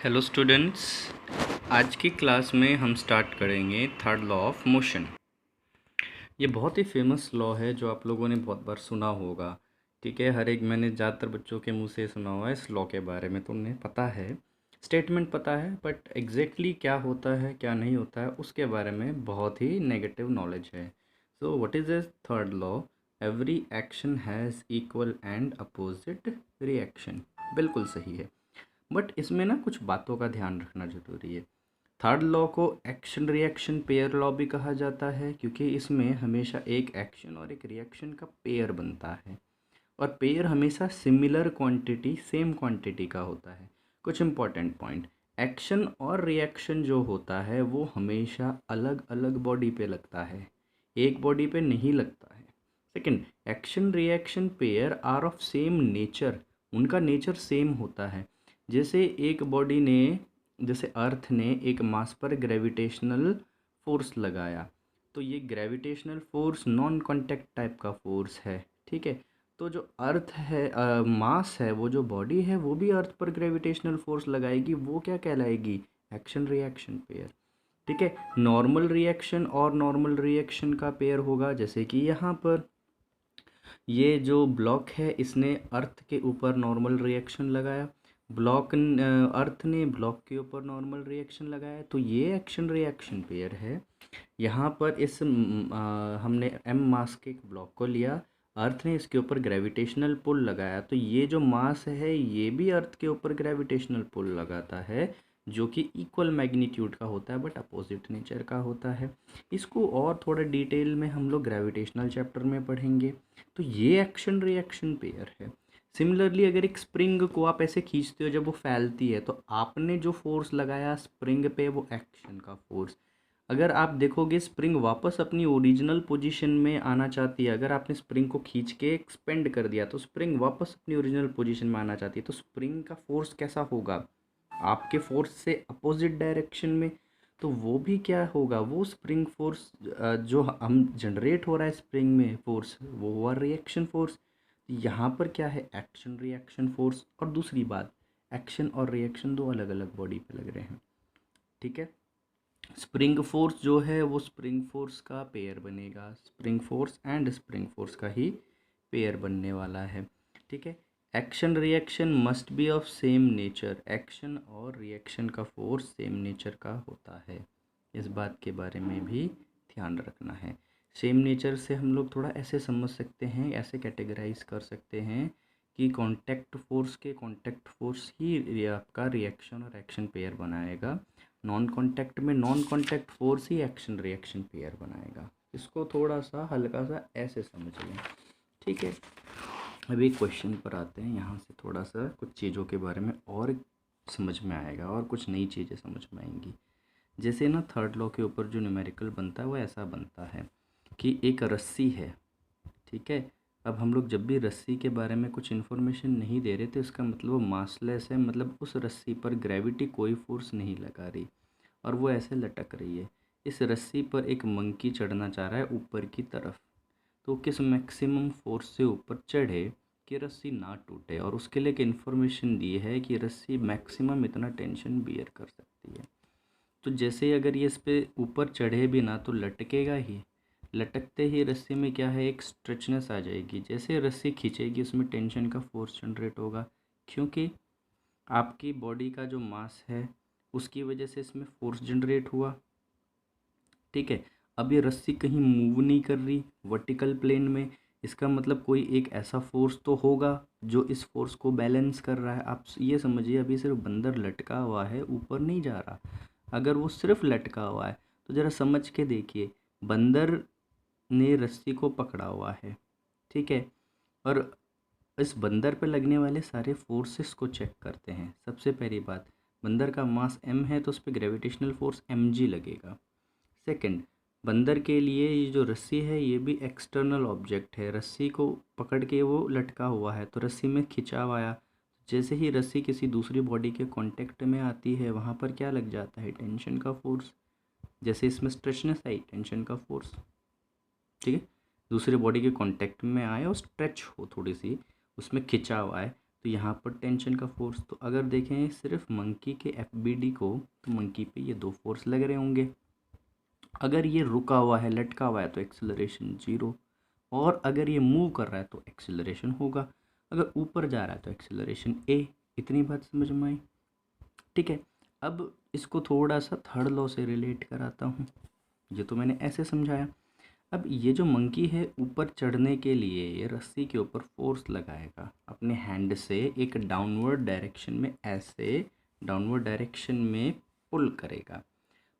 Hello students, आज की class में हम स्टार्ट करेंगे थर्ड लॉ ऑफ मोशन। ये बहुत ही फेमस लॉ है जो आप लोगों ने बहुत बार सुना होगा। ठीक है, हर एक मैंने ज़्यादातर बच्चों के मुंह से सुना हुआ है इस लॉ के बारे में, तो उन्हें पता है, स्टेटमेंट पता है, बट एग्जैक्टली क्या होता है क्या नहीं होता है उसके बारे में बहुत ही नेगेटिव नॉलेज है। So what is this third law? Every action has equal and opposite reaction. बिल्कुल सही है, बट इसमें ना कुछ बातों का ध्यान रखना ज़रूरी है। थर्ड लॉ को एक्शन रिएक्शन पेयर लॉ भी कहा जाता है, क्योंकि इसमें हमेशा एक एक्शन और एक रिएक्शन का पेयर बनता है, और पेयर हमेशा सिमिलर क्वांटिटी सेम क्वांटिटी का होता है। कुछ इंपॉर्टेंट पॉइंट, एक्शन और रिएक्शन जो होता है वो हमेशा अलग अलग बॉडी पे लगता है, एक बॉडी पे नहीं लगता है। Second, action reaction pair are of same nature, उनका नेचर सेम होता है। जैसे एक बॉडी ने, जैसे अर्थ ने एक मास पर ग्रेविटेशनल फोर्स लगाया, तो ये gravitational force non contact type का फोर्स है। ठीक है, तो जो अर्थ है, मास है, वो जो बॉडी है वो भी अर्थ पर ग्रेविटेशनल फोर्स लगाएगी, वो क्या कहलाएगी? Action reaction pair. ठीक है, नॉर्मल रिएक्शन और नॉर्मल रिएक्शन का पेयर होगा, जैसे कि यहाँ पर ये जो ब्लॉक है इसने अर्थ के ऊपर नॉर्मल रिएक्शन लगाया, अर्थ ने ब्लॉक के ऊपर नॉर्मल रिएक्शन लगाया, तो ये एक्शन रिएक्शन पेयर है। यहाँ पर हमने एम मास के एक ब्लॉक को लिया, अर्थ ने इसके ऊपर ग्रेविटेशनल पुल लगाया, तो ये जो मास है ये भी अर्थ के ऊपर ग्रेविटेशनल पुल लगाता है, जो कि इक्वल मैग्नीट्यूड का होता है बट अपोजिट नेचर का होता है। इसको और थोड़ा डिटेल में हम लोग ग्रेविटेशनल चैप्टर में पढ़ेंगे। तो ये एक्शन रिएक्शन पेयर है। सिमिलरली अगर एक स्प्रिंग को आप ऐसे खींचते हो, जब वो फैलती है, तो आपने जो फोर्स लगाया स्प्रिंग पे वो एक्शन का फोर्स। अगर आप देखोगे स्प्रिंग वापस अपनी ओरिजिनल पोजीशन में आना चाहती है, अगर आपने स्प्रिंग को खींच के एक्सपेंड कर दिया तो स्प्रिंग वापस अपनी ओरिजिनल पोजीशन में आना चाहती है, तो स्प्रिंग का फोर्स कैसा होगा? आपके फोर्स से अपोजिट डायरेक्शन में। तो वो भी क्या होगा? वो स्प्रिंग फोर्स जो हम जनरेट हो रहा है स्प्रिंग में फोर्स, वो हुआ रिएक्शन फोर्स। यहाँ पर क्या है? Action reaction force. और दूसरी बात, एक्शन और रिएक्शन दो अलग अलग बॉडी पे लग रहे हैं। ठीक है, स्प्रिंग फोर्स जो है वो स्प्रिंग फोर्स का पेयर बनेगा, spring force and spring force का ही पेयर बनने वाला है। ठीक है, action reaction must be of same nature, action और रिएक्शन का फोर्स सेम नेचर का होता है, इस बात के बारे में भी ध्यान रखना है। सेम नेचर से हम लोग थोड़ा ऐसे समझ सकते हैं, ऐसे कैटेगराइज कर सकते हैं कि कांटेक्ट फोर्स ही आपका रिएक्शन और एक्शन पेयर बनाएगा, नॉन कांटेक्ट में नॉन कांटेक्ट फोर्स ही एक्शन रिएक्शन पेयर बनाएगा। इसको थोड़ा सा हल्का सा ऐसे समझ लें। ठीक है, अभी क्वेश्चन पर आते हैं। यहाँ से थोड़ा सा कुछ चीज़ों के बारे में और समझ में आएगा और कुछ नई चीज़ें समझ में आएंगी। जैसे ना थर्ड लॉ के ऊपर जो न्यूमेरिकल बनता है वो ऐसा बनता है कि एक रस्सी है। ठीक है, अब हम लोग जब भी रस्सी के बारे में कुछ इन्फॉर्मेशन नहीं दे रहे तो इसका मतलब वो मासलेस है, मतलब उस रस्सी पर ग्रेविटी कोई फोर्स नहीं लगा रही और वो ऐसे लटक रही है। इस रस्सी पर एक मंकी चढ़ना चाह रहा है ऊपर की तरफ, तो किस मैक्सिमम फोर्स से ऊपर चढ़े कि रस्सी ना टूटे, और उसके लिए एक इन्फॉर्मेशन दी है कि रस्सी मैक्सिमम इतना टेंशन बियर कर सकती है। तो जैसे ही अगर ये इस पे ऊपर चढ़े भी ना तो लटकेगा ही, लटकते ही रस्सी में क्या है? एक स्ट्रेचनेस आ जाएगी। जैसे रस्सी खींचेगी उसमें टेंशन का फोर्स जनरेट होगा, क्योंकि आपकी बॉडी का जो मास है उसकी वजह से इसमें फोर्स जनरेट हुआ। ठीक है, अब ये रस्सी कहीं मूव नहीं कर रही वर्टिकल प्लेन में, इसका मतलब कोई एक ऐसा फोर्स तो होगा जो इस फोर्स को बैलेंस कर रहा है। आप ये समझिए, अभी सिर्फ बंदर लटका हुआ है, ऊपर नहीं जा रहा। अगर वो सिर्फ लटका हुआ है तो ज़रा समझ के देखिए, बंदर ने रस्सी को पकड़ा हुआ है, ठीक है, और इस बंदर पे लगने वाले सारे फोर्सेस को चेक करते हैं। सबसे पहली बात, बंदर का मास m है तो उस पर ग्रेविटेशनल फोर्स mg लगेगा। सेकंड, बंदर के लिए ये जो रस्सी है ये भी एक्सटर्नल ऑब्जेक्ट है, रस्सी को पकड़ के वो लटका हुआ है तो रस्सी में खिंचाव आया, जैसे ही रस्सी किसी दूसरी बॉडी के कांटेक्ट में आती है वहाँ पर क्या लग जाता है? टेंशन का फोर्स। जैसे इसमें स्ट्रेचनेस आई, टेंशन का फोर्स। ठीक है, दूसरे बॉडी के कांटेक्ट में आए और स्ट्रेच हो थोड़ी सी, उसमें खिंचाव आए तो यहाँ पर टेंशन का फोर्स, तो अगर देखें सिर्फ मंकी के एफबीडी को, तो मंकी पे ये 2 फोर्स लग रहे होंगे। अगर ये रुका हुआ है, लटका हुआ है, तो एक्सेलरेशन 0, और अगर ये मूव कर रहा है तो एक्सेलरेशन होगा। अगर ऊपर जा रहा है तो एक्सेलरेशन ए। इतनी बात समझ में आई? ठीक है, अब इसको थोड़ा सा थर्ड लॉ से रिलेट कराता हूँ। ये तो मैंने ऐसे समझाया। अब ये जो मंकी है, ऊपर चढ़ने के लिए ये रस्सी के ऊपर फोर्स लगाएगा अपने हैंड से, एक डाउनवर्ड डायरेक्शन में, ऐसे डाउनवर्ड डायरेक्शन में पुल करेगा।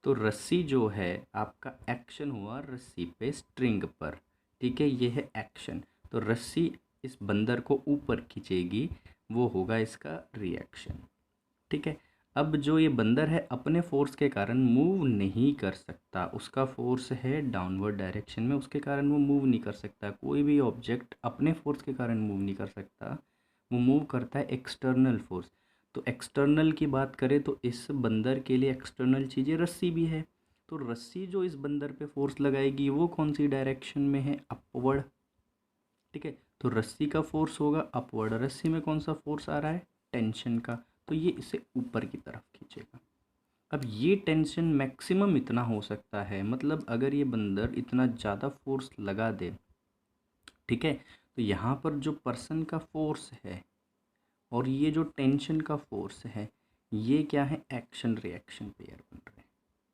तो रस्सी जो है आपका एक्शन हुआ रस्सी पे, स्ट्रिंग पर, ठीक है, ये है एक्शन। तो रस्सी इस बंदर को ऊपर खींचेगी, वो होगा इसका रिएक्शन। ठीक है, अब जो ये बंदर है अपने फोर्स के कारण मूव नहीं कर सकता, उसका फोर्स है डाउनवर्ड डायरेक्शन में, उसके कारण वो मूव नहीं कर सकता। कोई भी ऑब्जेक्ट अपने फोर्स के कारण मूव नहीं कर सकता, वो मूव करता है एक्सटर्नल फोर्स। तो एक्सटर्नल की बात करें तो इस बंदर के लिए एक्सटर्नल चीज़ें रस्सी भी है। तो रस्सी जो इस बंदर पे फोर्स लगाएगी वो कौन सी डायरेक्शन में है? अपवर्ड। ठीक है, तो रस्सी का फोर्स होगा अपवर्ड। रस्सी में कौन सा फोर्स आ रहा है? टेंशन का। तो ये इसे ऊपर की तरफ खींचेगा। अब ये टेंशन मैक्सिमम इतना हो सकता है, मतलब अगर ये बंदर इतना ज़्यादा फोर्स लगा दे, ठीक है, तो यहाँ पर जो पर्सन का फोर्स है और ये जो टेंशन का फोर्स है, ये क्या है? एक्शन रिएक्शन पेयर बन रहे हैं।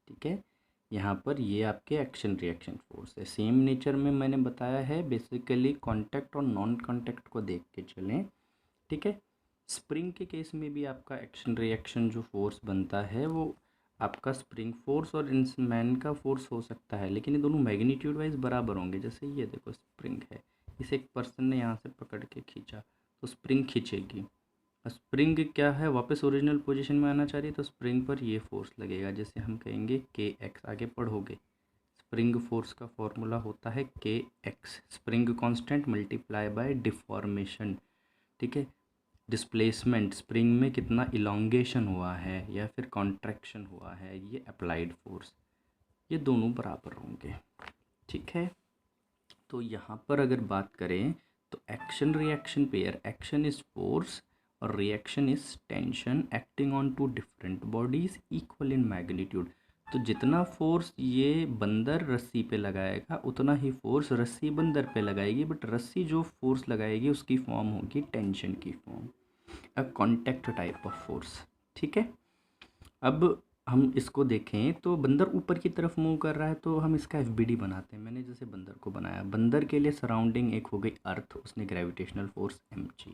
ठीक है, यहाँ पर ये आपके एक्शन रिएक्शन फोर्स है। सेम नेचर में मैंने बताया है, बेसिकली कांटेक्ट और नॉन कांटेक्ट को देख के चलें। ठीक है, स्प्रिंग के केस में भी आपका एक्शन रिएक्शन जो फोर्स बनता है वो आपका स्प्रिंग फोर्स और इंसमैन का फोर्स हो सकता है, लेकिन ये दोनों मैग्नीट्यूड वाइज बराबर होंगे। जैसे ये देखो स्प्रिंग है, इसे एक पर्सन ने यहाँ से पकड़ के खींचा तो स्प्रिंग खींचेगी। स्प्रिंग क्या है? वापस ओरिजिनल पोजीशन में आना चाह रही है, तो स्प्रिंग पर ये फोर्स लगेगा, जैसे हम कहेंगे के एक्स। आगे पढ़ोगे, स्प्रिंग फोर्स का फॉर्मूला होता है के x, spring constant multiply by deformation. ठीक है, डिस्प्लेसमेंट, स्प्रिंग में कितना इलोंगेशन हुआ है या फिर कॉन्ट्रैक्शन हुआ है, ये अप्लाइड फोर्स, ये दोनों बराबर होंगे। ठीक है, तो यहाँ पर अगर बात करें तो action reaction pair, action is force और reaction is tension acting on two different bodies equal in magnitude. तो जितना फोर्स ये बंदर रस्सी पे लगाएगा उतना ही फोर्स रस्सी बंदर पे लगाएगी, बट रस्सी जो फोर्स लगाएगी उसकी फॉर्म होगी टेंशन की form, a contact type of force. ठीक है, अब हम इसको देखें तो बंदर ऊपर की तरफ मूव कर रहा है, तो हम इसका एफबीडी बनाते हैं। मैंने जैसे बंदर को बनाया, बंदर के लिए सराउंडिंग एक हो गई अर्थ, उसने ग्रेविटेशनल फोर्स mg।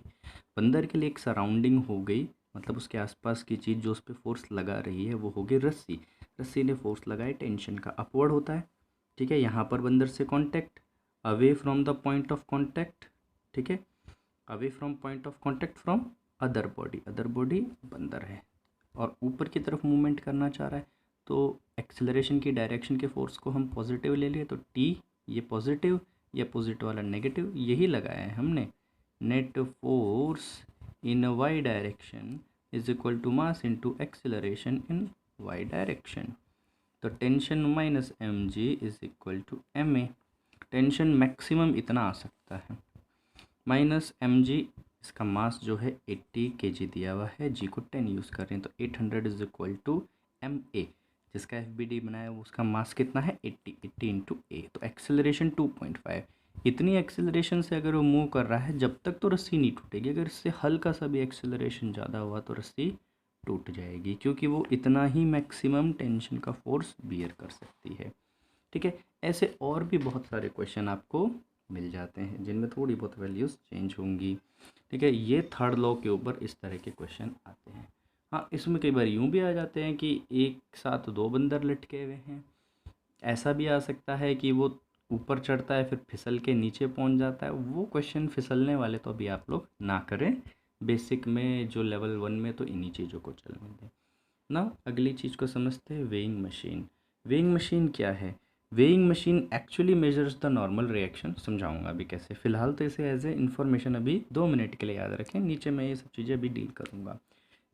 बंदर के लिए एक सराउंडिंग हो गई, मतलब उसके आसपास की चीज़ जो उस पर फोर्स लगा रही है वो हो गई रस्सी। रस्सी ने फोर्स लगाया टेंशन का, अपवर्ड होता है। ठीक है, यहाँ पर बंदर से contact, away from the point of contact. ठीक है, away from point of contact from other body, other body बंदर है और ऊपर की तरफ मूवमेंट करना चाह रहा है, तो एक्सेलरेशन की डायरेक्शन के फोर्स को हम पॉजिटिव ले लिए, तो टी ये पॉजिटिव, ये अपोजिट वाला नेगेटिव, यही लगाया है हमने। Net force in Y direction is equal to mass into acceleration in Y direction. तो tension minus M G is equal to M A. Tension maximum इतना आ सकता है, माइनस एम जी, इसका मास जो है 80 kg दिया हुआ है, जी को 10 यूज़ कर रहे हैं, तो 800 is equal to M A. जिसका एफ बी डी बनाया है उसका मास कितना है? 80 इंटू ए, तो एक्सेलरेशन 2.5। इतनी एक्सेलरेशन से अगर वो मूव कर रहा है, जब तक तो रस्सी नहीं टूटेगी। अगर इससे हल्का सा भी एक्सेलरेशन ज़्यादा हुआ तो रस्सी टूट जाएगी, क्योंकि वो इतना ही मैक्सिमम टेंशन का फोर्स बियर कर सकती है। ठीक है, ऐसे और भी बहुत सारे क्वेश्चन आपको मिल जाते हैं जिनमें थोड़ी बहुत वैल्यूज़ चेंज होंगी। ठीक है, ये थर्ड लॉ के ऊपर इस तरह के क्वेश्चन आते हैं। हाँ, इसमें कई बार यूँ भी आ जाते हैं कि एक साथ 2 बंदर लटके हुए हैं। ऐसा भी आ सकता है कि वो ऊपर चढ़ता है फिर फिसल के नीचे पहुंच जाता है। वो क्वेश्चन फिसलने वाले तो अभी आप लोग ना करें, बेसिक में जो लेवल 1 में तो इन्हीं चीज़ों को चलने दें ना। अगली चीज़ को समझते हैं, वेइंग मशीन। वेइंग मशीन क्या है? Weighing machine actually measures the normal reaction. समझाऊंगा अभी कैसे, फिलहाल तो इसे एज ए इन्फॉर्मेशन अभी 2 मिनट के लिए याद रखें, नीचे मैं ये सब चीज़ें अभी डील करूँगा।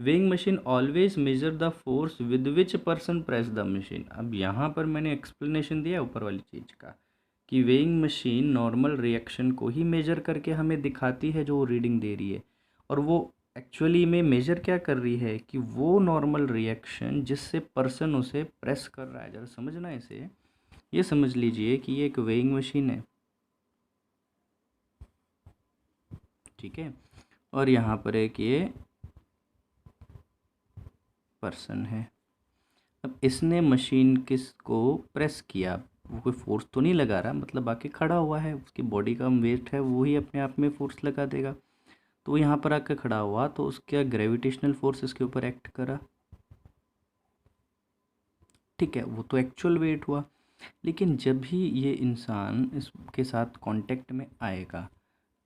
Weighing machine always measure the force with which person press the machine. अब यहाँ पर मैंने एक्सप्लेनेशन दिया ऊपर वाली चीज़ का कि वेइंग मशीन नॉर्मल रिएक्शन को ही मेजर करके हमें दिखाती है जो रीडिंग दे रही है, और वो एक्चुअली में मेजर क्या कर रही है कि वो नॉर्मल रिएक्शन जिससे पर्सन उसे प्रेस कर रहा है। ज़रा समझना इसे, ये समझ लीजिए कि ये एक वेइंग मशीन है, ठीक है, और यहाँ पर एक ये पर्सन है। अब इसने मशीन किसको प्रेस किया, वो कोई फोर्स तो नहीं लगा रहा, मतलब बाकी खड़ा हुआ है, उसकी बॉडी का वेट है वो ही अपने आप में फोर्स लगा देगा। तो वो यहाँ पर आकर खड़ा हुआ तो उसका ग्रेविटेशनल फोर्स इसके ऊपर एक्ट करा, ठीक है, वो तो एक्चुअल वेट हुआ। लेकिन जब भी ये इंसान इसके साथ कांटेक्ट में आएगा,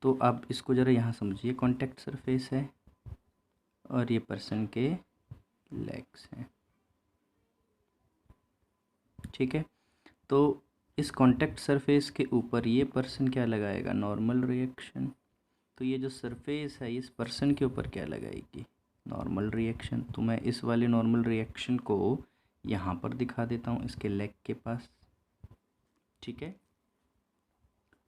तो आप इसको ज़रा यहाँ समझिए, कांटेक्ट सरफेस है और ये पर्सन के लेग्स हैं, ठीक है। तो इस कांटेक्ट सरफेस के ऊपर ये पर्सन क्या लगाएगा, नॉर्मल रिएक्शन। तो ये जो सरफेस है इस पर्सन के ऊपर क्या लगाएगी, नॉर्मल रिएक्शन। तो मैं इस वाले नॉर्मल रिएक्शन को यहाँ पर दिखा देता हूँ इसके लेग के पास, ठीक है।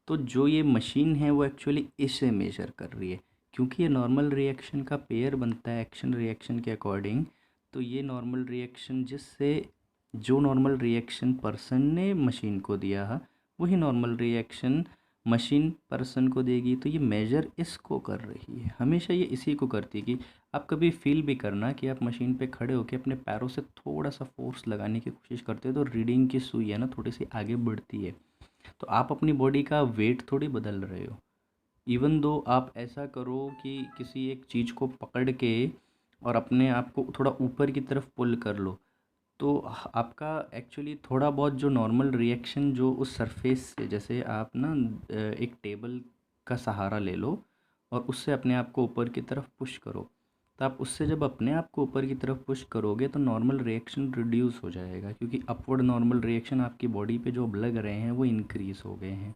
तो जो ये मशीन है वो एक्चुअली इसे मेजर कर रही है, क्योंकि ये नॉर्मल रिएक्शन का पेयर बनता है एक्शन रिएक्शन के अकॉर्डिंग। तो ये नॉर्मल रिएक्शन जिससे जो नॉर्मल रिएक्शन पर्सन ने मशीन को दिया वही नॉर्मल रिएक्शन मशीन पर्सन को देगी। तो ये मेजर इसको कर रही है, हमेशा ये इसी को करती है। कि आप कभी फील भी करना कि आप मशीन पे खड़े होकर अपने पैरों से थोड़ा सा फोर्स लगाने की कोशिश करते हो तो रीडिंग की सुई है ना थोड़ी सी आगे बढ़ती है। तो आप अपनी बॉडी का वेट थोड़ी बदल रहे हो। इवन दो आप ऐसा करो कि किसी एक चीज़ को पकड़ के और अपने आप को थोड़ा ऊपर की तरफ पुल कर लो, तो आपका एक्चुअली थोड़ा बहुत जो नॉर्मल रिएक्शन जो उस सरफेस से, जैसे आप ना एक टेबल का सहारा ले लो और उससे अपने आप को ऊपर की तरफ पुश करो, तो आप उससे जब अपने आप को ऊपर की तरफ पुश करोगे तो नॉर्मल रिएक्शन रिड्यूस हो जाएगा, क्योंकि अपवर्ड नॉर्मल रिएक्शन आपकी बॉडी पे जो अब लग रहे हैं वो इंक्रीज़ हो गए हैं।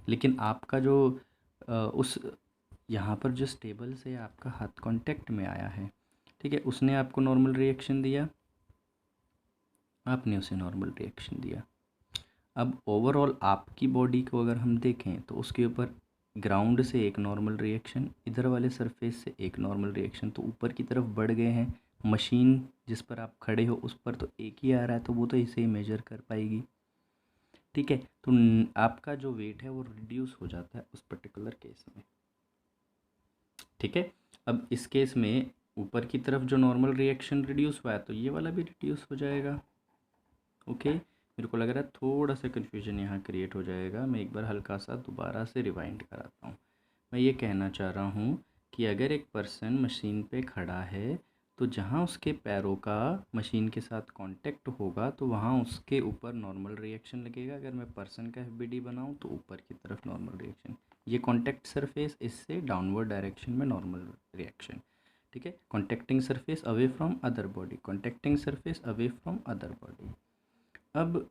लेकिन आपका जो उस यहाँ पर जिस टेबल से आपका हाथ कांटेक्ट में आया है, ठीक है, उसने आपको नॉर्मल रिएक्शन दिया, आपने उसे नॉर्मल रिएक्शन दिया। अब ओवरऑल आपकी बॉडी को अगर हम देखें तो उसके ऊपर ग्राउंड से एक नॉर्मल रिएक्शन, इधर वाले सरफेस से एक नॉर्मल रिएक्शन, तो ऊपर की तरफ बढ़ गए हैं। मशीन जिस पर आप खड़े हो उस पर तो एक ही आ रहा है, तो वो तो इसे ही मेजर कर पाएगी, ठीक है। तो आपका जो वेट है वो रिड्यूस हो जाता है उस पर्टिकुलर केस में, ठीक है। अब इस केस में ऊपर की तरफ जो नॉर्मल रिएक्शन रिड्यूस हुआ है तो ये वाला भी रिड्यूस हो जाएगा, ओके। मेरे को लग रहा है थोड़ा सा कन्फ्यूजन यहाँ क्रिएट हो जाएगा, मैं एक बार हल्का सा दोबारा से रिवाइंड कराता हूँ। मैं ये कहना चाह रहा हूँ कि अगर एक पर्सन मशीन पे खड़ा है तो जहाँ उसके पैरों का मशीन के साथ कांटेक्ट होगा तो वहाँ उसके ऊपर नॉर्मल रिएक्शन लगेगा। अगर मैं पर्सन का एफबीडी बनाऊँ तो ऊपर की तरफ नॉर्मल रिएक्शन, ये कांटेक्ट सरफेस, इससे डाउनवर्ड डायरेक्शन में नॉर्मल रिएक्शन, ठीक है। Contacting surface away from other body, contacting surface away from other body. अब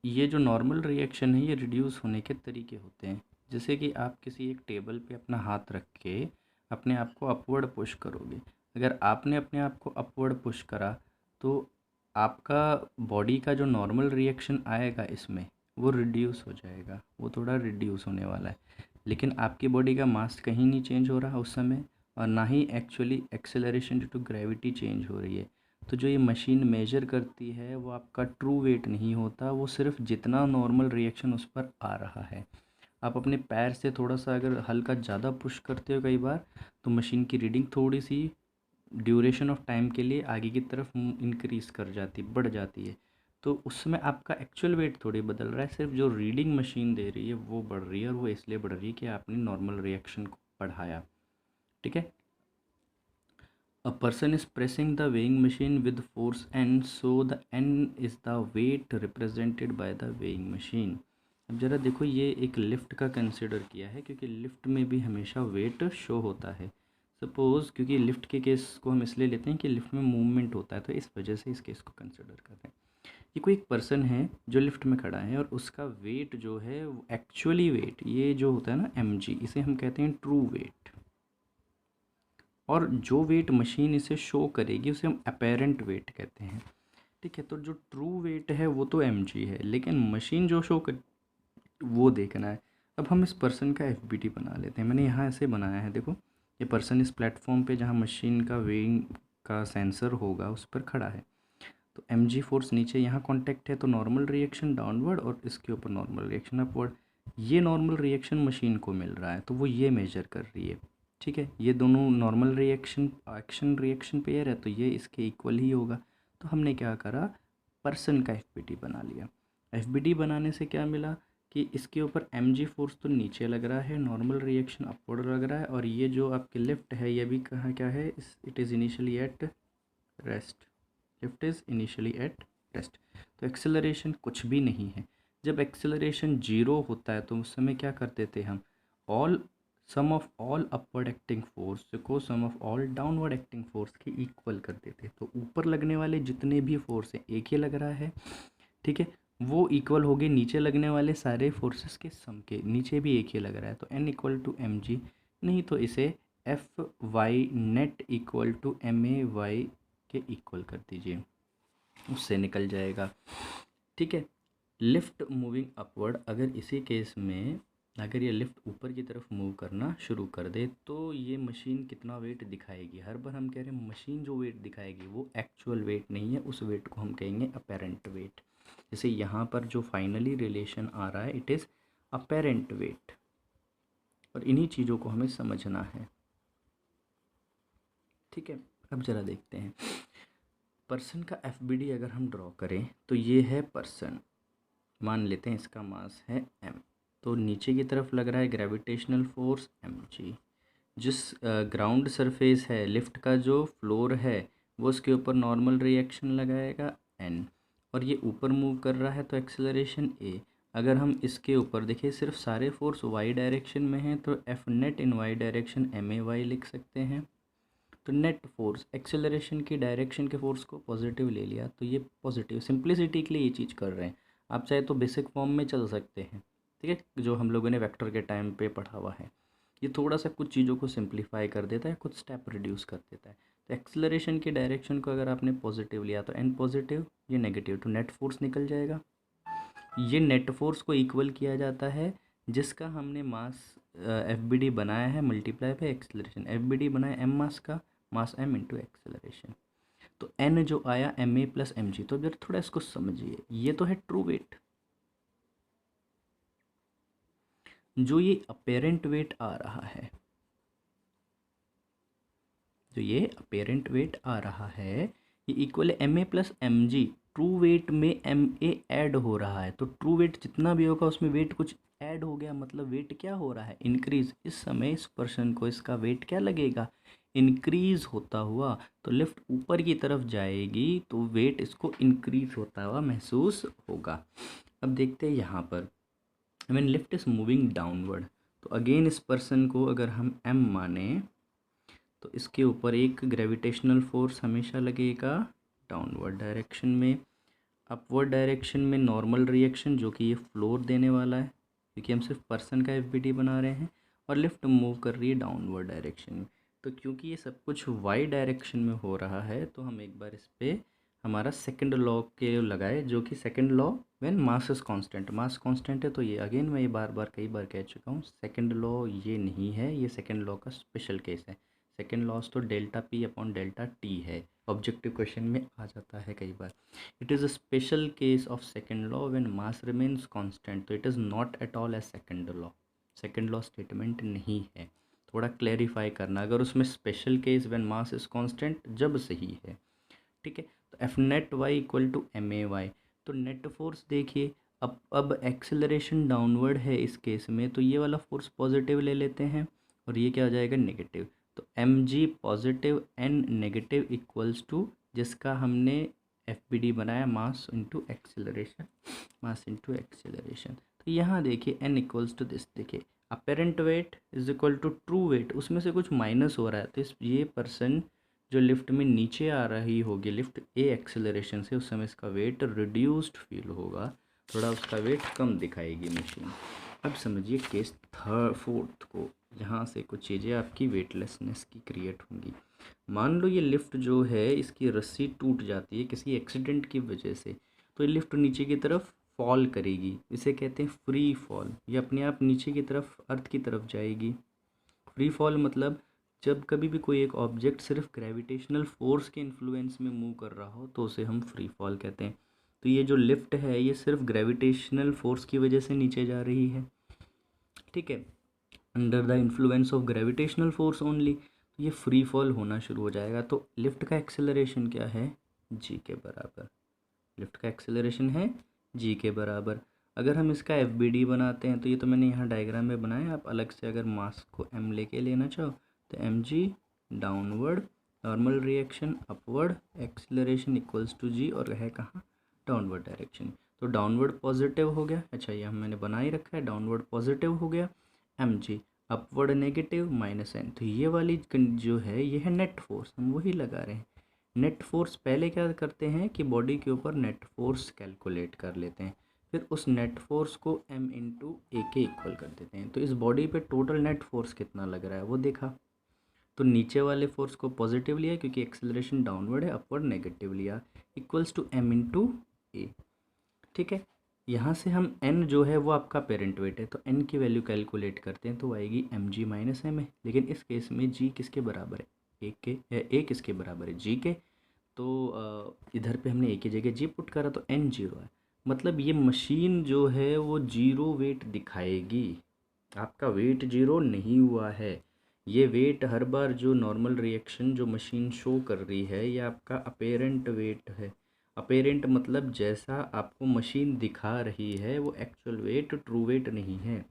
ये जो नॉर्मल रिएक्शन है ये रिड्यूस होने के तरीके होते हैं। जैसे कि आप किसी एक टेबल पे अपना हाथ रख के अपने आप को अपवर्ड पुश करोगे। अगर आपने अपने आप को अपवर्ड पुश करा तो आपका बॉडी का जो नॉर्मल रिएक्शन आएगा इसमें वो रिड्यूस हो जाएगा, वो थोड़ा रिड्यूस होने वाला है। लेकिन आपकी बॉडी का मास कहीं नहीं चेंज हो रहा उस समय, और ना ही actually acceleration due to gravity change हो रही है। तो जो ये मशीन मेजर करती है वो आपका ट्रू वेट नहीं होता, वो सिर्फ जितना नॉर्मल रिएक्शन उस पर आ रहा है। आप अपने पैर से थोड़ा सा अगर हल्का ज़्यादा पुश करते हो कई बार तो मशीन की रीडिंग थोड़ी सी ड्यूरेशन ऑफ टाइम के लिए आगे की तरफ इंक्रीज़ कर जाती, बढ़ जाती है। तो उस समय आपका एक्चुअल वेट थोड़ी बदल रहा है, सिर्फ जो रीडिंग मशीन दे रही है वो बढ़ रही है, और वो इसलिए बढ़ रही है कि आपने नॉर्मल रिएक्शन को बढ़ाया, ठीक है। A person is pressing the weighing machine with force N, so the N is the weight represented by the weighing machine. अब ज़रा देखो ये एक लिफ्ट का कंसिडर किया है, क्योंकि लिफ्ट में भी हमेशा वेट शो होता है। सपोज़ क्योंकि लिफ्ट के केस को हम इसलिए लेते हैं कि लिफ्ट में मूवमेंट होता है, तो इस वजह से इस केस को कंसिडर कर रहे हैं। ये कोई एक पर्सन है जो लिफ्ट में खड़ा है और उसका वेट जो है एक्चुअली वेट ये जो होता है ना mg, इसे हम कहते हैं ट्रू वेट। और जो वेट मशीन इसे शो करेगी उसे हम अपेरेंट वेट कहते हैं, ठीक है। तो जो ट्रू वेट है वो तो mg है, लेकिन मशीन जो शो कर वो देखना है। अब हम इस पर्सन का एफबीटी बना लेते हैं। मैंने यहाँ ऐसे बनाया है, देखो ये ये पर्सन इस प्लेटफॉर्म पे जहाँ मशीन का वेइंग का सेंसर होगा उस पर खड़ा है। तो mg फोर्स नीचे यहाँ कांटेक्ट है तो नॉर्मल रिएक्शन डाउनवर्ड और इसके ऊपर नॉर्मल रिएक्शन अपवर्ड। ये नॉर्मल रिएक्शन मशीन को मिल रहा है तो वो ये मेजर कर रही है। ठीक है, ये दोनों normal reaction action reaction pair है तो ये इसके इक्वल ही होगा। तो हमने क्या करा, पर्सन का एफ बना लिया। एफ बनाने से क्या मिला कि इसके ऊपर mg फोर्स तो नीचे लग रहा है, नॉर्मल रिएक्शन अपवर्ड लग रहा है, और ये जो आपके लिफ्ट है ये भी कहाँ क्या है, it is initially at rest. Lift is initially at rest. तो एक्सेलरेशन कुछ भी नहीं है। जब एक्सेलरेशन जीरो होता है तो उस समय क्या करते थे हम, all sum of all upward acting force को sum of all downward acting force के इक्वल कर देते। तो ऊपर लगने वाले जितने भी फोर्स हैं एक ही लग रहा है, ठीक है, वो इक्वल हो गए नीचे लगने वाले सारे फोर्सेस के सम के, नीचे भी एक ही लग रहा है तो n equal to M G, नहीं तो इसे F Y net equal to M A Y के इक्वल कर दीजिए, उससे निकल जाएगा। ठीक है, लिफ्ट मूविंग अपवर्ड, अगर इसी केस में अगर ये लिफ्ट ऊपर की तरफ मूव करना शुरू कर दे तो ये मशीन कितना वेट दिखाएगी। हर बार हम कह रहे हैं मशीन जो वेट दिखाएगी वो एक्चुअल वेट नहीं है, उस वेट को हम कहेंगे अपेरेंट वेट। जैसे यहाँ पर जो फाइनली रिलेशन आ रहा है इट इज़ अपेरेंट वेट, और इन्हीं चीज़ों को हमें समझना है। ठीक है, अब ज़रा देखते हैं पर्सन का एफ अगर हम ड्रॉ करें तो ये है पर्सन, मान लेते हैं इसका मास है m, तो नीचे की तरफ लग रहा है ग्रेविटेशनल फोर्स mg। जिस ग्राउंड सरफेस है लिफ्ट का जो फ्लोर है वो उसके ऊपर नॉर्मल रिएक्शन लगाएगा n, और ये ऊपर मूव कर रहा है तो एक्सेलरेशन a। अगर हम इसके ऊपर देखिए सिर्फ सारे फोर्स y डायरेक्शन में हैं तो एफ नेट इन y डायरेक्शन ma y लिख सकते हैं। तो नेट फोर्स एक्सेलरेशन की डायरेक्शन के फोर्स को पॉजिटिव ले लिया तो ये पॉजिटिव, सिंप्लिसिटी के लिए ये चीज़ कर रहे हैं। आप चाहे तो बेसिक फॉर्म में चल सकते हैं, ठीक है, जो हम लोगों ने वेक्टर के टाइम पे पढ़ा हुआ है। ये थोड़ा सा कुछ चीज़ों को सिंप्लीफाई कर देता है, कुछ स्टेप रिड्यूस कर देता है। तो एक्सेलरेशन की डायरेक्शन को अगर आपने पॉजिटिव लिया तो एन पॉजिटिव, ये नेगेटिव, तो नेट फोर्स निकल जाएगा। ये नेट फोर्स को इक्वल किया जाता है जिसका हमने मास एफ बनाया है मल्टीप्लाई बाय एक्सेलरेशन। एफ बनाया एम मास का, मास m इंटू एक्सेलरेशन, तो n जो आया M A plus M G. तो जरा थोड़ा इसको समझिए, ये तो है ट्रू वेट, जो ये अपेरेंट वेट आ रहा है, जो ये अपेरेंट वेट आ रहा है ये इक्वल है M A plus M G. True weight में एम ए ऐड हो रहा है तो ट्रू वेट जितना भी होगा उसमें वेट कुछ ऐड हो गया, मतलब वेट क्या हो रहा है, इंक्रीज। इस समय इस पर्सन को इसका वेट क्या लगेगा, इंक्रीज होता हुआ। तो लिफ्ट ऊपर की तरफ जाएगी तो वेट इसको इंक्रीज होता हुआ महसूस होगा। अब देखते हैं यहाँ पर when lift is moving downward, तो अगेन इस पर्सन को अगर हम m माने तो इसके ऊपर एक ग्रेविटेशनल फोर्स हमेशा लगेगा डाउनवर्ड डायरेक्शन में। अपवर्ड डायरेक्शन में नॉर्मल रिएक्शन जो कि ये फ्लोर देने वाला है क्योंकि हम सिर्फ पर्सन का एफ बना रहे हैं, और लिफ्ट मूव कर रही है डाउनवर्ड डायरेक्शन में। तो क्योंकि ये सब कुछ वाई डायरेक्शन में हो रहा है तो हम एक बार इस पर हमारा सेकंड लॉ के लगाए, जो कि second law when mass is constant. Mass constant है तो ये अगेन मैं ये बार बार कई बार कह चुका हूँ, सेकंड लॉ ये नहीं है, ये सेकंड लॉ का स्पेशल केस है। सेकंड लॉस तो delta P upon delta T है, ऑब्जेक्टिव क्वेश्चन में आ जाता है कई बार। It is a special case of second law when mass remains constant, तो it is not at all a second law, second law statement नहीं है। थोड़ा क्लैरिफाई करना, अगर उसमें special case when mass is constant जब सही है, ठीक है। तो F net Y equal to M A Y, तो नेट फोर्स देखिए अब एक्सेलरेशन डाउनवर्ड है इस केस में तो ये वाला फोर्स पॉजिटिव ले लेते हैं और ये क्या हो जाएगा नेगेटिव। तो M G positive N negative equals to जिसका हमने एफ बनाया mass into acceleration, mass into acceleration. तो यहाँ देखिए एन इक्वल्स टू दिस, देखिए apparent weight is equal to true weight, उसमें से कुछ माइनस हो रहा है तो इस ये पर्सन जो लिफ्ट में नीचे आ रही होगी लिफ्ट ए एक्सेलरेशन से, उस समय इसका वेट रिड्यूस्ड फील होगा, थोड़ा उसका वेट कम दिखाएगी मशीन। अब समझिए केस फोर्थ को, यहाँ से कुछ चीज़ें आपकी वेटलेसनेस की क्रिएट होंगी। मान लो ये लिफ्ट जो है इसकी रस्सी टूट जाती है किसी एक्सीडेंट की वजह से, तो ये लिफ्ट नीचे की तरफ फॉल करेगी, इसे कहते हैं फ्री फॉल। ये अपने आप नीचे की तरफ अर्थ की तरफ जाएगी। फ्री फॉल मतलब जब कभी भी कोई एक ऑब्जेक्ट सिर्फ ग्रेविटेशनल फोर्स के इन्फ्लुएंस में मूव कर रहा हो तो उसे हम फ्री फॉल कहते हैं। तो ये जो लिफ्ट है ये सिर्फ ग्रेविटेशनल फोर्स की वजह से नीचे जा रही है, ठीक है, under the influence of gravitational force only. तो ये फ्री फॉल होना शुरू हो जाएगा। तो लिफ्ट का एक्सेलरेशन क्या है, जी के बराबर। लिफ्ट का एक्सेलरेशन है जी के बराबर। अगर हम इसका एफ बी डी बनाते हैं तो ये तो मैंने यहाँ डायग्राम में बनाया, आप अलग से अगर मास को एम लेके लेना चाहो तो M G downward, normal reaction upward, acceleration equals to G, और है कहाँ, डाउनवर्ड डायरेक्शन। तो डाउनवर्ड पॉजिटिव हो गया, अच्छा ये हम मैंने बना ही रखा है, डाउनवर्ड पॉजिटिव हो गया, M G upward negative minus N. तो ये वाली जो है ये है नेट फोर्स, हम वही लगा रहे हैं। नेट फोर्स पहले क्या करते हैं कि बॉडी के ऊपर नेट फोर्स कैलकुलेट कर लेते हैं, फिर उस नेट फोर्स को m इंटू ए के इक्वल कर देते हैं। तो इस बॉडी पे टोटल नेट फोर्स कितना लग रहा है वो देखा। तो नीचे वाले फोर्स को पॉजिटिव लिया क्योंकि एक्सेलरेशन डाउनवर्ड है, अपवर्ड नेगेटिव लिया, इक्वल्स टू m इंटू ए, ठीक है। यहाँ से हम n जो है वो आपका पेरेंट वेट है, तो n की वैल्यू कैलकुलेट करते हैं तो आएगी एम जी माइनस एम है। लेकिन इस केस में g किसके बराबर है, ए किसके बराबर है, g के। तो इधर पे हमने a की जगह g पुट करा तो n जीरो है, मतलब ये मशीन जो है वो जीरो वेट दिखाएगी। आपका वेट जीरो नहीं हुआ है, ये वेट हर बार जो नॉर्मल रिएक्शन जो मशीन शो कर रही है ये आपका अपेरेंट वेट है। अपेरेंट मतलब जैसा आपको मशीन दिखा रही है वो एक्चुअल वेट ट्रू वेट नहीं है।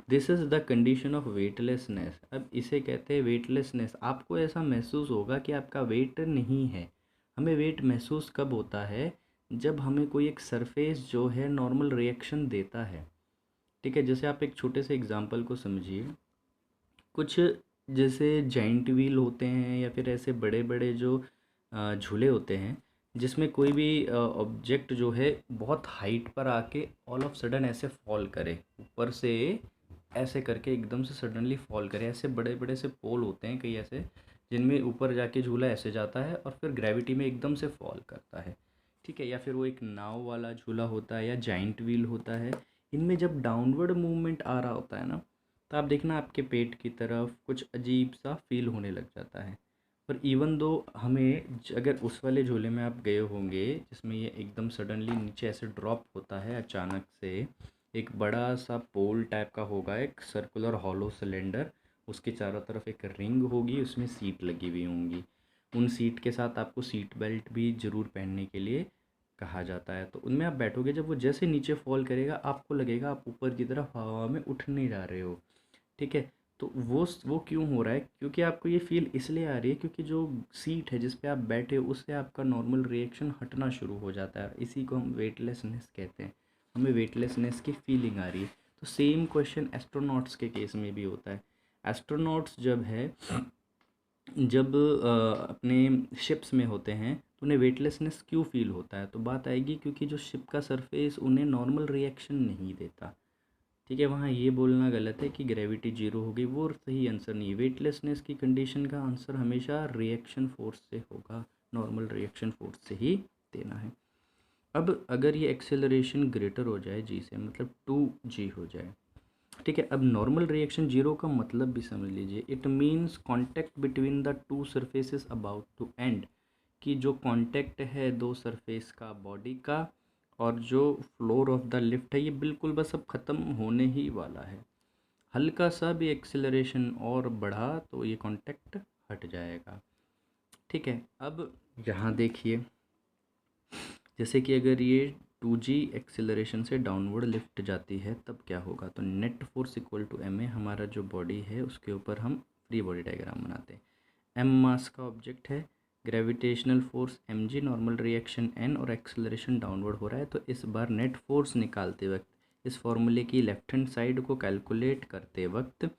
This is the condition of weightlessness. अब इसे कहते हैं वेटलेसनेस। आपको ऐसा महसूस होगा कि आपका वेट नहीं है। हमें वेट महसूस कब होता है, जब हमें कोई एक सरफेस जो है नॉर्मल रिएक्शन देता है, ठीक है। जैसे आप एक छोटे से एग्जांपल को समझिए, कुछ जैसे जाइंट व्हील होते हैं या फिर ऐसे बड़े बड़े जो झूले होते हैं जिसमें कोई भी ऑब्जेक्ट जो है बहुत हाइट पर आके ऑल ऑफ सडन ऐसे फॉल करे, ऊपर से ऐसे करके एकदम से सडनली फॉल करे। ऐसे बड़े बड़े से पोल होते हैं कई ऐसे जिनमें ऊपर जाके झूला ऐसे जाता है और फिर ग्रेविटी में एकदम से फॉल करता है, ठीक है। या फिर वो एक नाव वाला झूला होता है या जाइंट व्हील होता है। इनमें जब डाउनवर्ड मूवमेंट आ रहा होता है ना, तो आप देखना आपके पेट की तरफ कुछ अजीब सा फील होने लग जाता है। पर इवन दो हमें अगर उस वाले झूले में आप गए होंगे जिसमें ये एकदम सडनली नीचे ऐसे ड्रॉप होता है अचानक से, एक बड़ा सा पोल टाइप का होगा, एक सर्कुलर हॉलो सिलेंडर, उसके चारों तरफ एक रिंग होगी, उसमें सीट लगी हुई होंगी। उन सीट के साथ आपको सीट बेल्ट भी ज़रूर पहनने के लिए कहा जाता है। तो उनमें आप बैठोगे, जब वो जैसे नीचे फॉल करेगा आपको लगेगा आप ऊपर की तरफ हवा में उठने जा रहे हो, ठीक है। तो वो क्यों हो रहा है, क्योंकि आपको ये फील इसलिए आ रही है क्योंकि जो सीट है जिस पे आप बैठे हो उससे आपका नॉर्मल रिएक्शन हटना शुरू हो जाता है। इसी को हम वेटलेसनेस कहते हैं, हमें वेटलेसनेस की फीलिंग आ रही है। तो सेम क्वेश्चन एस्ट्रोनॉट्स के केस में भी होता है। एस्ट्रोनॉट्स जब है जब अपने शिप्स में होते हैं तो उन्हें वेटलेसनेस क्यों फील होता है, तो बात आएगी क्योंकि जो शिप का सरफेस उन्हें नॉर्मल रिएक्शन नहीं देता, ठीक है। वहाँ ये बोलना गलत है कि ग्रेविटी जीरो होगी, वो सही आंसर नहीं है। वेटलेसनेस की कंडीशन का आंसर हमेशा रिएक्शन फोर्स से होगा, नॉर्मल रिएक्शन फोर्स से ही देना है। अब अगर ये एक्सेलरेशन ग्रेटर हो जाए जी से, मतलब 2g हो जाए, ठीक है। अब नॉर्मल रिएक्शन जीरो का मतलब भी समझ लीजिए, it means contact between the two surfaces about to end, कि जो कॉन्टैक्ट है दो सरफेस का बॉडी का और जो फ्लोर ऑफ द लिफ्ट है ये बिल्कुल बस अब ख़त्म होने ही वाला है। हल्का सा भी एक्सेलरेशन और बढ़ा तो ये कॉन्टैक्ट हट जाएगा, ठीक है। अब यहाँ देखिए, जैसे कि अगर ये 2g एक्सेलरेशन से डाउनवर्ड लिफ्ट जाती है तब क्या होगा, तो net force equal to M A, हमारा जो बॉडी है उसके ऊपर हम फ्री बॉडी डायग्राम बनाते हैं। एम मास का ऑब्जेक्ट है, gravitational force M G, normal reaction N और एक्सेलरेशन डाउनवर्ड हो रहा है। तो इस बार नेट फोर्स निकालते वक्त इस फॉर्मूले की लेफ्ट हैंड साइड को कैलकुलेट करते वक्त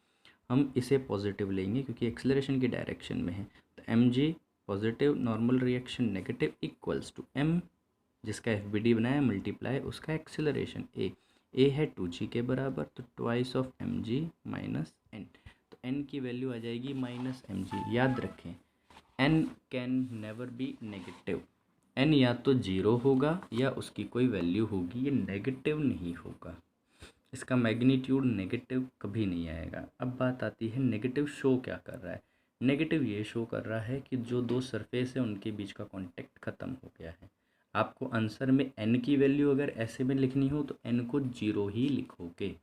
हम इसे पॉजिटिव लेंगे क्योंकि एक्सेलरेशन की डायरेक्शन में है। तो M G positive, normal reaction negative, equals to M जिसका एफ बी डी बनाया मल्टीप्लाई उसका एक्सेलरेशन ए है 2g के बराबर, तो twice of M G minus N. तो एन की वैल्यू आ जाएगी माइनस एम जी। याद रखें N can never be negative, N या तो जीरो होगा या उसकी कोई वैल्यू होगी, ये नेगेटिव नहीं होगा, इसका मैग्नीट्यूड नेगेटिव कभी नहीं आएगा। अब बात आती है नेगेटिव शो क्या कर रहा है। नेगेटिव ये शो कर रहा है कि जो दो सरफेस है उनके बीच का कांटेक्ट ख़त्म हो गया है। आपको आंसर में n की वैल्यू अगर ऐसे में लिखनी हो तो n को 0 ही लिखोगे,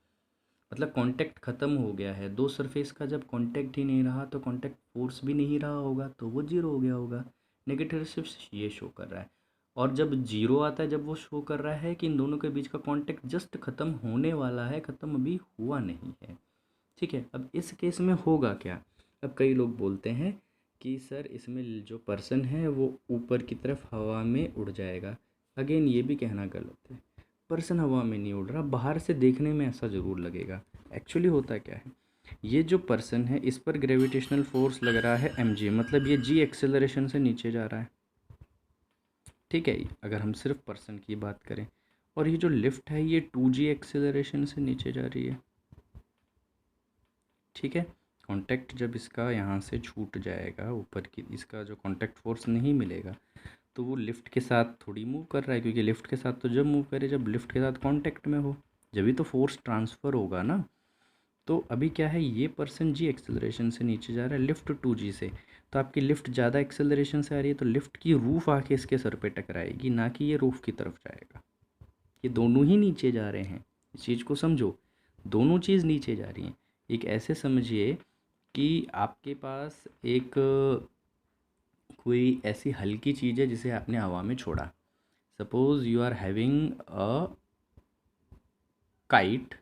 मतलब कांटेक्ट ख़त्म हो गया है। दो सरफेस का जब कांटेक्ट ही नहीं रहा तो कांटेक्ट फोर्स भी नहीं रहा होगा, तो वो 0 हो गया होगा। नेगेटिव सिर्फ ये शो कर रहा है। और जब 0 आता है, जब वो शो कर रहा है कि इन दोनों के बीच का कांटेक्ट जस्ट ख़त्म होने वाला है, ख़त्म अभी हुआ नहीं है। ठीक है, अब इस केस में होगा क्या? अब कई लोग बोलते हैं कि सर इसमें जो पर्सन है वो ऊपर की तरफ हवा में उड़ जाएगा। अगेन ये भी कहना गलत है। पर्सन हवा में नहीं उड़ रहा, बाहर से देखने में ऐसा ज़रूर लगेगा। एक्चुअली होता क्या है, ये जो पर्सन है इस पर ग्रेविटेशनल फोर्स लग रहा है mg, मतलब ये g एक्सेलरेशन से नीचे जा रहा है। ठीक है, अगर हम सिर्फ पर्सन की बात करें। और ये जो लिफ्ट है ये 2g एक्सेलरेशन से नीचे जा रही है। ठीक है, कांटेक्ट जब इसका यहाँ से छूट जाएगा ऊपर की, इसका जो कांटेक्ट फोर्स नहीं मिलेगा, तो वो लिफ्ट के साथ थोड़ी मूव कर रहा है, क्योंकि लिफ्ट के साथ तो जब मूव करे जब लिफ्ट के साथ कांटेक्ट में हो, जब भी तो फोर्स ट्रांसफ़र होगा ना। तो अभी क्या है, ये पर्सन जी एक्सेलरेशन से नीचे जा रहा है, लिफ्ट 2g से। तो आपकी लिफ्ट ज़्यादा एक्सेलरेशन से आ रही है, तो लिफ्ट की रूफ़ आके इसके सर पे टकराएगी, ना कि ये रूफ़ की तरफ जाएगा। ये दोनों ही नीचे जा रहे हैं, इस चीज़ को समझो, दोनों चीज़ नीचे जा रही हैं। एक ऐसे समझिए कि आपके पास एक कोई ऐसी हल्की चीज़ है जिसे आपने हवा में छोड़ा। Suppose you are having a kite,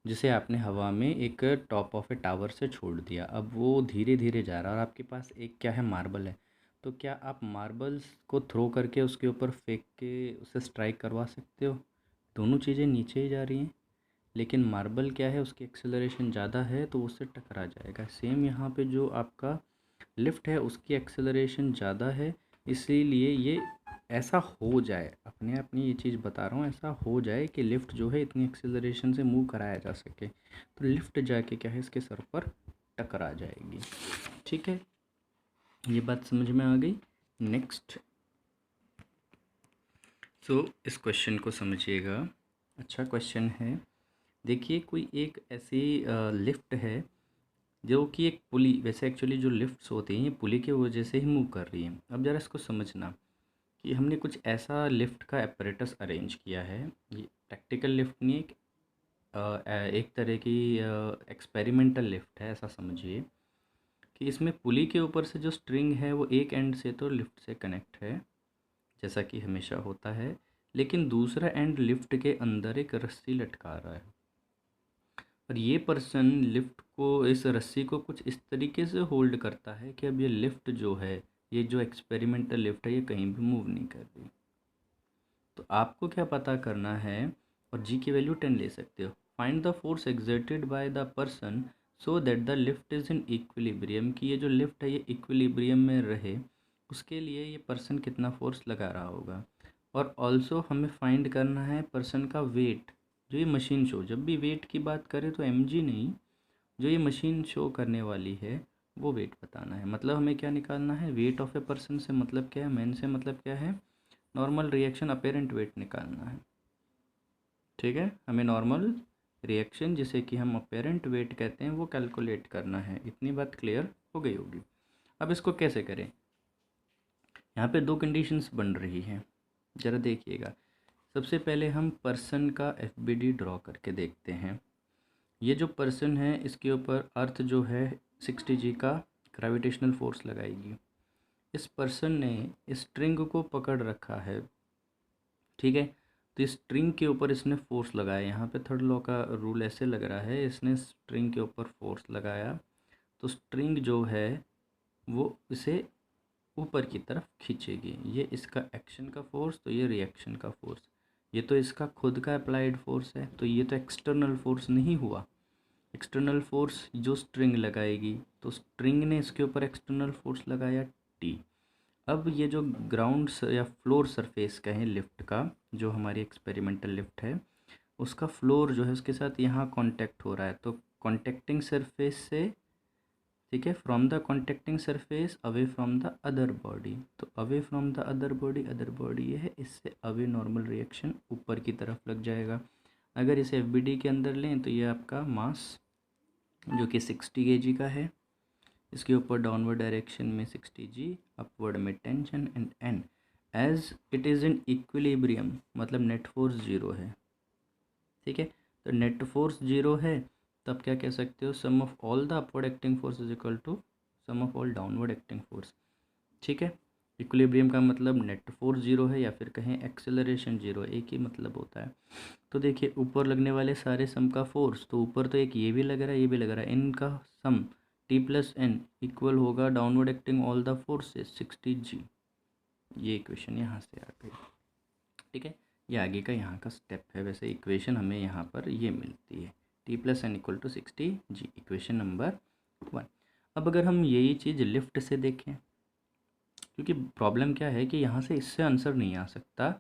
जिसे आपने हवा में एक टॉप ऑफ ए टावर से छोड़ दिया। अब वो धीरे धीरे जा रहा है और आपके पास एक क्या है, मार्बल है। तो क्या आप मार्बल्स को थ्रो करके उसके ऊपर फेंक के उसे स्ट्राइक करवा सकते हो? दोनों चीज़ें नीचे ही जा रही हैं, लेकिन मार्बल क्या है, उसकी एक्सेलरेशन ज़्यादा है तो उससे टकरा जाएगा। सेम यहाँ पे जो आपका लिफ्ट है उसकी एक्सेलरेशन ज़्यादा है, इसीलिए ये ऐसा हो जाए, अपने अपनी ये चीज़ बता रहा हूँ, ऐसा हो जाए कि लिफ्ट जो है इतनी एक्सेलरेशन से मूव कराया जा सके, तो लिफ्ट जाके क्या है इसके सर पर टकरा जाएगी। ठीक है, ये बात समझ में आ गई। नेक्स्ट, सो इस क्वेश्चन को समझिएगा, अच्छा क्वेश्चन है। देखिए, कोई एक ऐसी लिफ्ट है जो कि एक पुली, वैसे एक्चुअली जो लिफ्ट्स होती हैं ये पुली की वजह से ही मूव कर रही हैं। अब ज़रा इसको समझना कि हमने कुछ ऐसा लिफ्ट का एपरेटस अरेंज किया है। ये प्रैक्टिकल लिफ्ट नहीं, एक तरह की एक्सपेरिमेंटल लिफ्ट है, ऐसा समझिए कि इसमें पुली के ऊपर से जो स्ट्रिंग है वो एक एंड से तो लिफ्ट से कनेक्ट है, जैसा कि हमेशा होता है, लेकिन दूसरा एंड लिफ्ट के अंदर एक रस्सी लटका रहा है। और ये पर्सन लिफ्ट को, इस रस्सी को कुछ इस तरीके से होल्ड करता है कि अब ये लिफ्ट जो है, ये जो एक्सपेरिमेंटल लिफ्ट है, ये कहीं भी मूव नहीं कर रही। तो आपको क्या पता करना है, और जी की वैल्यू 10 ले सकते हो। Find the force exerted by the person so that the lift is in equilibrium, कि ये जो लिफ्ट है ये इक्विलिब्रियम में रहे, उसके लिए ये पर्सन कितना फोर्स लगा रहा होगा। और ऑल्सो हमें फाइंड करना है पर्सन का वेट, जो ये मशीन शो, जब भी वेट की बात करें तो mg नहीं, जो ये मशीन शो करने वाली है वो वेट बताना है। मतलब हमें क्या निकालना है, वेट ऑफ ए पर्सन से मतलब क्या है, मैन से मतलब क्या है, नॉर्मल रिएक्शन अपेरेंट वेट निकालना है। ठीक है, हमें नॉर्मल रिएक्शन, जिसे कि हम अपेरेंट वेट कहते हैं, वो कैलकुलेट करना है। इतनी बात क्लियर हो गई होगी। अब इसको कैसे करें, यहाँ पे दो कंडीशंस बन रही हैं, ज़रा देखिएगा। सबसे पहले हम पर्सन का एफबीडी ड्रॉ करके देखते हैं। ये जो पर्सन है इसके ऊपर अर्थ जो है 60g का ग्रेविटेशनल फोर्स लगाएगी। इस पर्सन ने स्ट्रिंग को पकड़ रखा है, ठीक है। तो इस स्ट्रिंग के ऊपर इसने फोर्स लगाया, यहाँ पे थर्ड लॉ का रूल ऐसे लग रहा है, इसने स्ट्रिंग के ऊपर फोर्स लगाया तो स्ट्रिंग जो है वो इसे ऊपर की तरफ खींचेगी। ये इसका एक्शन का फोर्स, तो ये रिएक्शन का फोर्स। ये तो इसका खुद का अप्लाइड फोर्स है, तो ये तो एक्सटर्नल फोर्स नहीं हुआ। एक्सटर्नल फोर्स जो स्ट्रिंग लगाएगी, तो स्ट्रिंग ने इसके ऊपर एक्सटर्नल फोर्स लगाया टी। अब ये जो ग्राउंड या फ्लोर सरफेस कहें लिफ्ट का, जो हमारी एक्सपेरिमेंटल लिफ्ट है, उसका फ्लोर जो है उसके साथ यहाँ कांटेक्ट हो रहा है, तो कांटेक्टिंग सरफेस से, ठीक है, from the contacting surface away from the other body, तो away from the other body, other body ये है, इससे अवे नॉर्मल रिएक्शन ऊपर की तरफ लग जाएगा। अगर इसे एफबीडी के अंदर लें तो ये आपका मास जो कि 60 kg का है, इसके ऊपर डाउनवर्ड डायरेक्शन में 60G, अपवर्ड में tension and N as it is in equilibrium, मतलब नेट फोर्स जीरो है। ठीक है, तो नेट फोर्स जीरो है, तब क्या कह सकते हो, sum of all the upward acting force is equal to sum of all downward acting force. ठीक है, इक्विलिब्रियम का मतलब नेट फोर्स जीरो है या फिर कहें एक्सेलरेशन जीरो, एक ही मतलब होता है। तो देखिए ऊपर लगने वाले सारे सम का फोर्स, तो ऊपर तो एक ये भी लग रहा है, ये भी लग रहा है, इनका सम T+N इक्वल होगा downward acting all the forces 60G। ये इक्वेशन यहाँ से आ गई। ठीक है, ये आगे का यहाँ का स्टेप है। वैसे इक्वेशन हमें यहाँ पर ये मिलती है, T+N equal to 60G, equation number 1। अब अगर हम यही चीज़ लिफ्ट से देखें, क्योंकि प्रॉब्लम क्या है कि यहाँ से इससे आंसर नहीं आ सकता।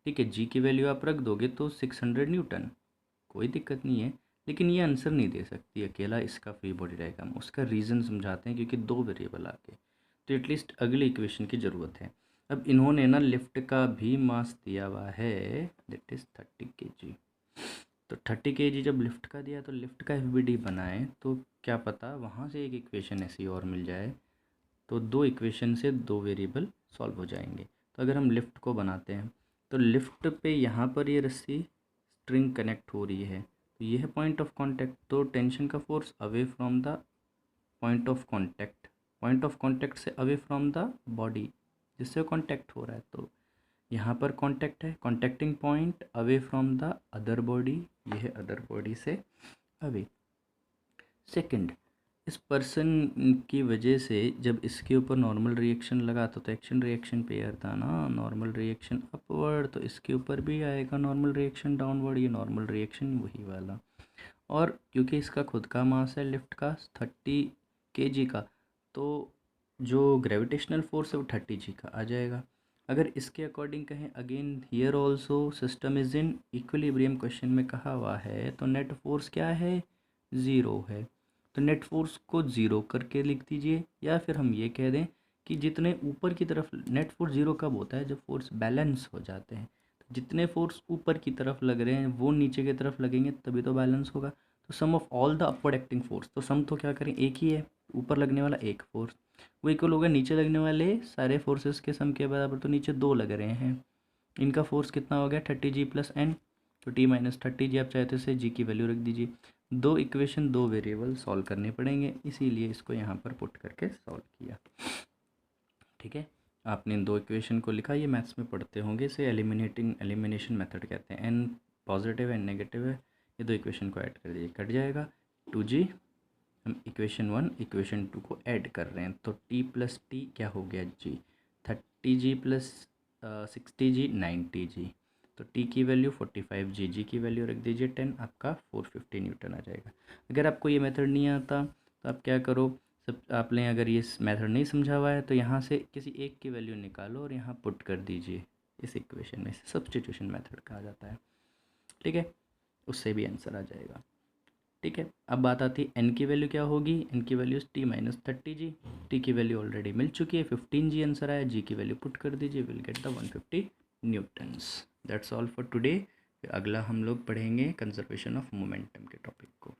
ठीक है, जी की वैल्यू आप रख दोगे तो 600 न्यूटन, कोई दिक्कत नहीं है, लेकिन ये आंसर नहीं दे सकती अकेला इसका फ्री बॉडी डायग्राम। उसका रीज़न समझाते हैं, क्योंकि दो वेरिएबल आ गए, तो एटलीस्ट अगली इक्वेशन की ज़रूरत है। अब इन्होंने ना लिफ्ट का भी मास दिया हुआ है, दैट इज़ 30 kg। तो 30 kg जब लिफ्ट का दिया तो लिफ्ट का FBD बनाए, तो क्या पता वहाँ से एक इक्वेशन ऐसी और मिल जाए, तो दो इक्वेशन से दो वेरिएबल सॉल्व हो जाएंगे। तो अगर हम लिफ्ट को बनाते हैं, तो लिफ्ट पे यहाँ पर ये रस्सी स्ट्रिंग कनेक्ट हो रही है, तो ये है पॉइंट ऑफ कांटेक्ट। तो टेंशन का force away from the point of contact, point of contact से अवे फ्रॉम द बॉडी जिससे कांटेक्ट हो रहा है, तो यहाँ पर कांटेक्ट है, contacting point away from the other body, ये है अदर बॉडी से अवे। सेकंड, इस पर्सन की वजह से जब इसके ऊपर नॉर्मल रिएक्शन लगा तो एक्शन रिएक्शन पेयर था ना, नॉर्मल रिएक्शन अपवर्ड, तो इसके ऊपर भी आएगा नॉर्मल रिएक्शन डाउनवर्ड, ये नॉर्मल रिएक्शन वही वाला। और क्योंकि इसका खुद का मास है लिफ्ट का 30 kg का, तो जो ग्रेविटेशनल फोर्स है वो 30G का आ जाएगा। अगर इसके अकॉर्डिंग कहें, again here also system is in equilibrium, question में कहा हुआ है, तो नेट फोर्स क्या है, ज़ीरो है। तो नेट फोर्स को ज़ीरो करके लिख दीजिए, या फिर हम ये कह दें कि जितने ऊपर की तरफ, नेट फोर्स ज़ीरो कब होता है, जब फोर्स बैलेंस हो जाते हैं। तो जितने फोर्स ऊपर की तरफ लग रहे हैं वो नीचे की तरफ लगेंगे, तभी तो बैलेंस होगा। तो sum of all the upward acting force, तो सम तो क्या करें, एक ही है, ऊपर लगने वाला एक फोर्स, वो इक्वल होगा नीचे लगने वाले सारे फोर्सेस के सम के बराबर। तो नीचे दो लग रहे हैं, इनका फोर्स कितना हो गया 30G+N, तो T-30G, आप चाहे तो इसे जी की वैल्यू रख दीजिए। दो इक्वेशन दो वेरिएबल सॉल्व करने पड़ेंगे, इसीलिए इसको यहाँ पर पुट करके सॉल्व किया। ठीक है, आपने इन दो इक्वेशन को लिखा, ये मैथ्स में पढ़ते होंगे, इसे एलिमिनेशन मेथड कहते हैं। एन पॉजिटिव एन नेगेटिव है, ये दो इक्वेशन को ऐड कर दीजिए, कट जाएगा 2G। हम इक्वेशन 1 इक्वेशन 2 को ऐड कर रहे हैं, तो T+T क्या हो गया जी, 30G + 60G 90G। तो T की वैल्यू 45G, जी की वैल्यू रख दीजिए 10, आपका 450 न्यूटन आ जाएगा। अगर आपको ये मेथड नहीं आता तो आप क्या करो, सब आपने अगर ये मेथड नहीं समझा हुआ है तो यहाँ से किसी एक की वैल्यू निकालो और यहाँ पुट कर दीजिए इस इक्वेशन में, सब्स्टिट्यूशन मेथड कहा जाता है। ठीक है, उससे भी आंसर आ जाएगा। ठीक है, अब बात आती है एन की वैल्यू क्या होगी, एन की वैल्यू T-30G, टी की वैल्यू ऑलरेडी मिल चुकी है 15G आंसर आया, जी की वैल्यू पुट कर दीजिए, will get the 150 Newton's. That's all for today. अगला हम लोग पढ़ेंगे कंजर्वेशन ऑफ मोमेंटम के टॉपिक को।